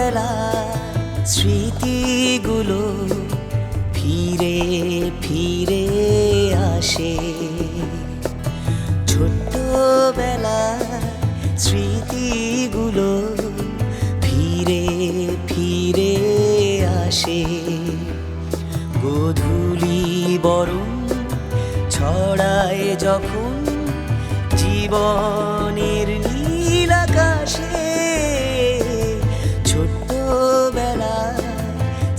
ছোটবেলার স্মৃতিগুলো ফিরে ফিরে আসে। ছোট্টবেলার স্মৃতিগুলো ফিরে ফিরে আসে। গোধূলি বরণ ছড়ায় যখন জীবনের নীল আকাশে, ছোট্টবেলার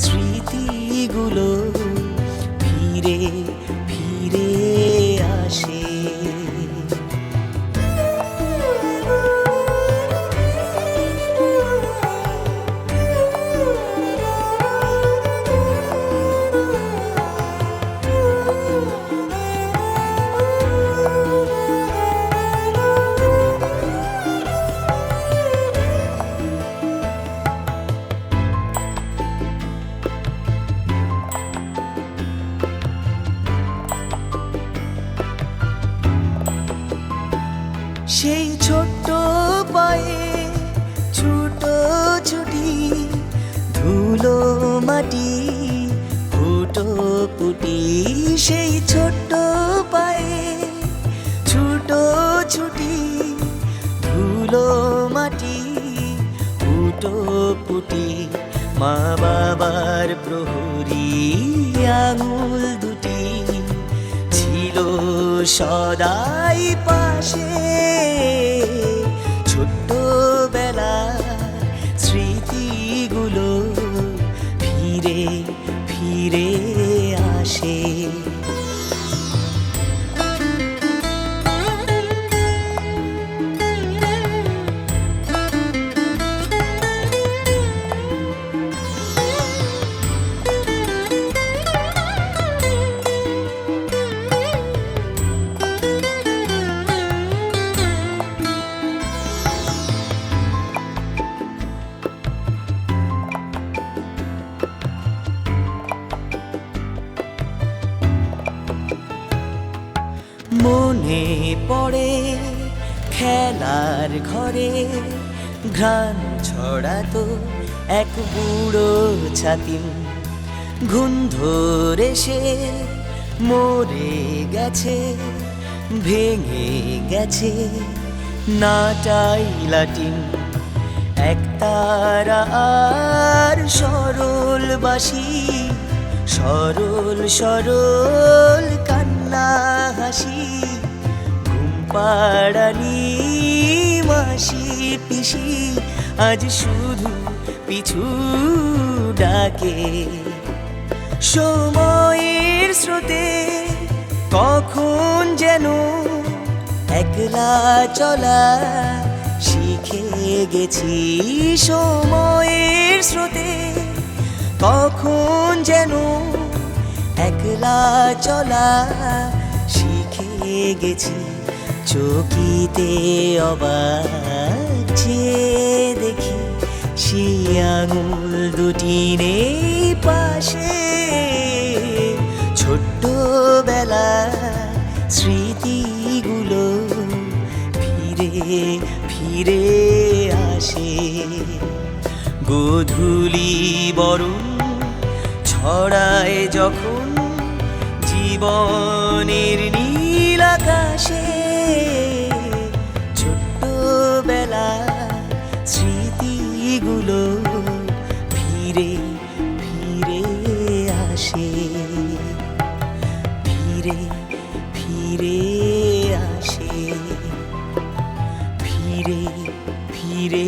স্মৃতিগুলো ফিরে ফিরে আসে। সেই ছোট্ট পায়ে ছুটো ছুটি ধুলো মাটি ফুটো পুটি। সেই ছোট্ট পায়ে ছুটো ছুটি ধুলো মাটি ফুটো পুটি। মা বাবার প্রহরী আঙুল দুটি ছিল সদাই পাশে। ছোট্টবেলার স্মৃতিগুলো ফিরে ফিরে আসে। মনে পড়ে খেলার ঘরে ঘ্রাণ ছড়াতো এক বুড়ো ছাতিম। ঘুণ ধরে সে মরে গেছে, ভেঙে গেছে নাটাই লাটিম। একতারা আর সরল বাঁশি, সরল সরল কান্না হাসি। ঘুম পাড়ানি মাসি পিসি আজ শুধু পিছু ডাকে। সময়ের স্রোতে কখন যেন একলা চলা শিখে গেছি। সময়ের স্রোতে কখন যেন একলা চলা শিখে গেছি। চকিতে অবাক চেয়ে দেখি সে আঙুল দুটি নেই পাশে। ছোট্টবেলার স্মৃতিগুলো ফিরে ফিরে আসে। গোধূলি বরণ ছড়ায় যখন জীবনের নীল আকাশে, ছোট্টবেলার স্মৃতিগুলো ফিরে ফিরে আসে। ফিরে ফিরে আসে, ফিরে ফিরে